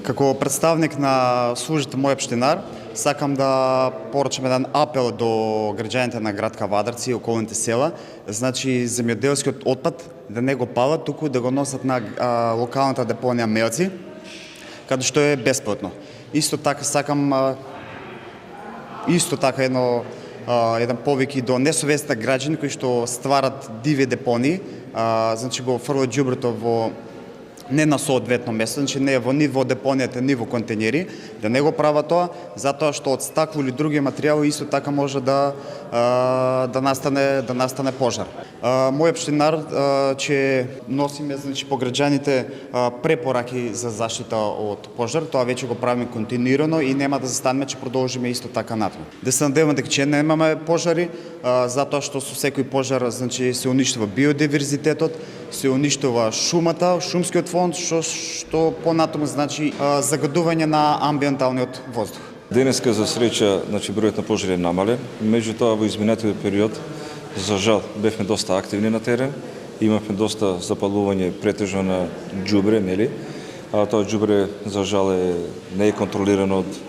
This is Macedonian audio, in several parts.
Како представник на службата мој општинар, сакам да поручам еден апел до граѓаните на град Кавадарци и околните села. Значи, земјоделскиот отпад да не го палат, туку да го носат на локалната депонија Мелци, каде што е бесплатно. Исто така сакам еден повик и до несовесните граѓани кои што стварат диви депонии, значи го фрлат ѓубрето во не на соодветно место, значи не во ниво депонијата, ни во контейнери, да не го прават тоа, затоа што од стакло или други материјали исто така може да настане пожар. Мој општинар че носиме значи по граѓаните препораки за заштита од пожар, тоа веќе го правиме континуирано и нема да застанеме, че продолжиме исто така натаму. Да се надеваме дека че немаме пожари, затоа што со секој пожар значи се уништува биодиверзитетот, се уништува шумата, шумскиот фонд, што понатаму значи загадување на амбиенталниот воздух. Денеска за среќа, значи бројот на пожари е намален, меѓутоа во изминатиот период за жал бевме доста активни на терен, имавме доста запалување претежно на ѓубре, нели? А тоа ѓубре за жал не е контролирано од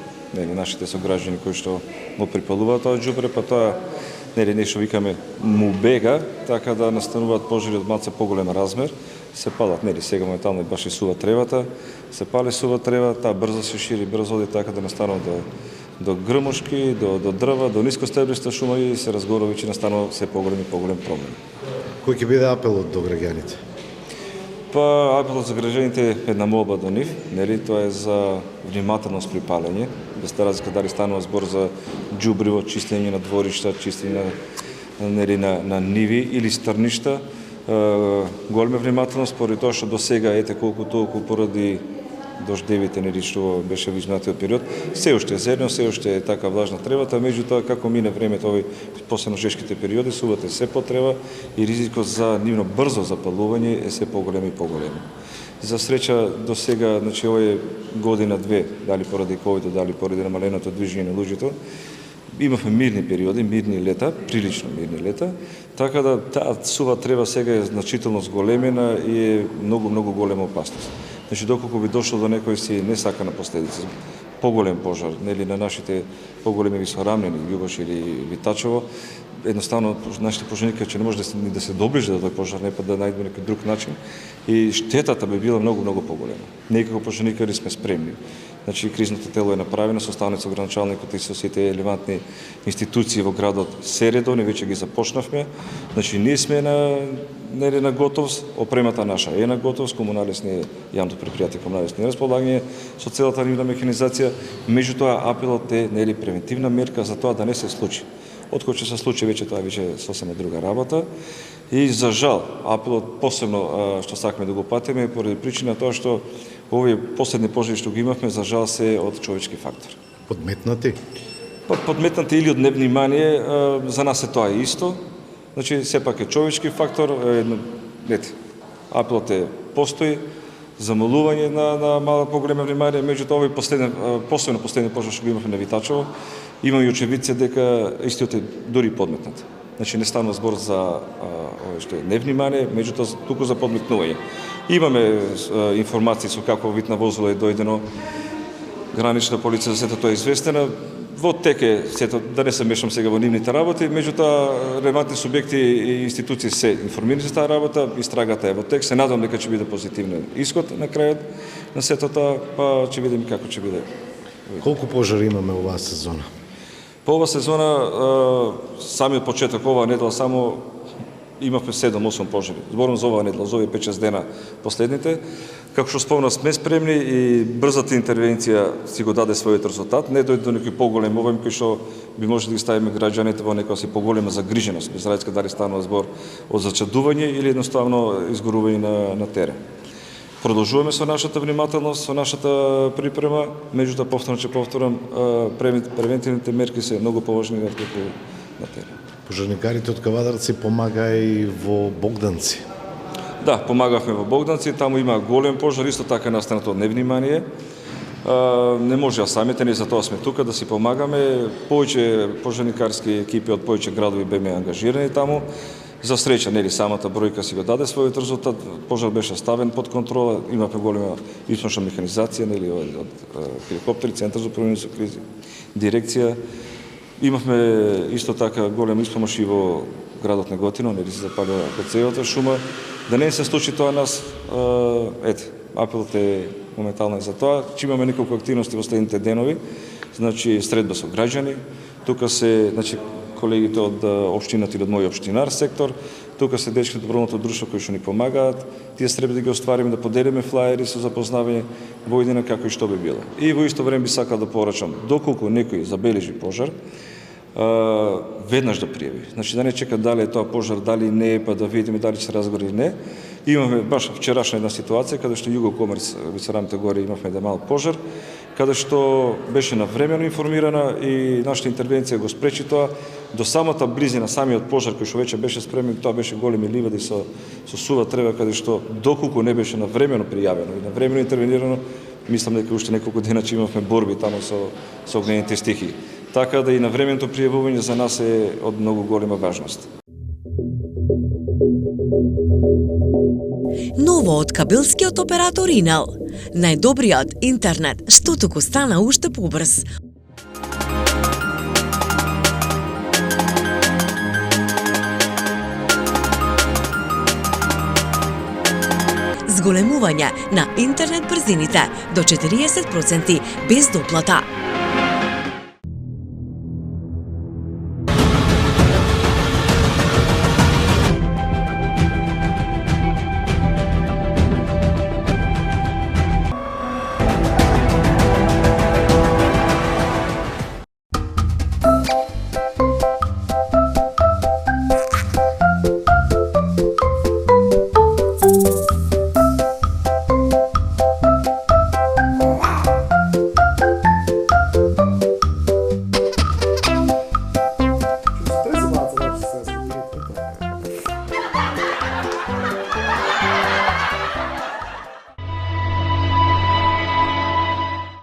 нашите сограѓани кои што го припалуваат тоа ѓубре, па тоа нешто викаме му бега, така да настануваат пожари од малце поголем размер, се палат, сега моментално и баш и сува тревата, се пали сува трева, таа брзо се шири, брзо оди така да настанува до грмушки, до дрва, до нискостеблиста шума и се разгорува и настанува се поголем и поголем проблем. Кој ќе биде апелот до граѓаните? Па апелот за граѓаните е една молба до нив, тоа е за внимателност при палење, без разлика дали станува збор за ѓубриво, чистење на дворишта, чистење на ниви или стрништа, голема внимателност поради тоа што досега колку толку поради дождевите што беше во изминатиот период, се уште е зелено, се уште е така влажна тревата, меѓутоа како мине времето овој посебно жешките периоди, сувата е се потреба и ризикот за нивно брзо запалување е се поголем и поголем. За среќа до сега, значи овој година-две, дали поради ковид, дали поради намаленото движење на луѓето, имавме мирни периоди, мирни лета, прилично мирни лета, така да таа сува трева сега е значително зголемена и е многу голема опасност. Значи доколку би дошло до некој си несакана последица, поголем пожар, на нашите поголеми висорамнини, Љубош или Витачево, едноставно нашите пожарники че не може да се доближи до тој пожар, не па да најдеме некој друг начин и штетата би била многу поголема. Ние како пожарникари сме спремни. Значи кризното тело е направено, составено со градоначалникот и со сите елевантни институции во градот се редовни, веќе ги започнавме. Значи ние сме на готовност, опремата наша е на готовност, комуналесни јавното предпријатие комуналесни располагање со целата нивна механизација, меѓутоа апелот е превентивна мерка за тоа да не се случи. Откако ќе се случи веќе тоа веќе сосема друга работа и за жал апелот посебно што сакаме да го патиме поради причина тоа што овие последни пожари што ги имавме за жал се од човечки фактор. Подметнати? Подметнати или од невнимание, за нас е тоа исто. Значи сепак е човечки фактор, апелот постои, замолување на мала поголема внимание, меѓутоа овој посебно последен пожар што го имавме на Витачево, има и очевидци дека истиот е дури подметнат. Значи не станува збор за што е невнимание, меѓутоа туку за подметнување. Имаме информации со какво вид на возило е дојдено, гранична полиција за сето тоа е известена, во тек е сето, да не се мешам сега во нивните работи, меѓутоа релевантни субјекти и институции се информирани за таа работа, истрагата е во тек, се надам дека ќе биде позитивен исход на крајот на сето тоа, па ќе видиме како ќе биде. Колку пожари имаме оваа сезона? По оваа сезона, самиот почеток оваа недела само имавме 7-8 пожари. Зборам за оваа недела, за овие 5-6 дена последните. Како што спомнав, сме спремни и брзата интервенција си го даде својот резултат. Не дојде до некој поголем обем кој што би може да ги ставиме граѓаните во некоја си поголема загриженост, без разлика дали станува збор од зачадување или едноставно изгорување на терен. Продолжуваме со нашата внимателност, со нашата припрема, меѓутоа повторам, превентивните мерки се многу поважни отколку на терен. Пожарникарите од Кавадарци помага и во Богданци. Да, помагавме во Богданци, таму има голем пожар, исто така настанато од невнимание. Не може самите, ние за тоа сме тука да си помагаме. Повеќе пожарникарски екипи од повеќе градови беме ангажирани таму. За среќа, нели, самата бројка си го даде својот резултат, пожар беше ставен под контрола, имавме голема испошна механизација, нели, од хеликоптери, центар за управување со кризи, дирекција. Имавме исто така голем испомош и во градот Неготино, нели се запалила КЦ-овата шума. Да не се случи тоа нас, апелот е моментално за тоа, че имаме неколку активности во следните денови, значи средба со граѓани, тука се, значи, колегите од општината и од мој општинар сектор, тука се дечки од доброволното друштво кои што ни помагаат, тие среби да ги оствариме, да поделиме флаери со запознавање во иднина како и што би било. И во исто време би сакал да порачам, доколку некој забележи пожар, веднаш да пријави. Значи да не чека дали е тоа пожар, дали не е, па да видиме дали ќе се разгори или не. Имаме баш вчерашна една ситуација каде што Југокомерц, Вицерамите горе имавме еден мал пожар, каде што беше навремено информирана и нашата интервенција го спречи тоа. До самата близина, самиот пожар кој што веќе беше спремен, тоа беше големи ливади со сува трева, каде што доколку не беше навремено пријавено и навремено интервенирано, мислам дека уште неколку дена че имавме борби таму со огнените стихии. Така да и навременото пријавување за нас е од многу голема важност. Ново од кабелскиот оператор Инел. Најдобриот интернет, што туку стана уште побрз. Зголемување на интернет брзините до 40% без доплата.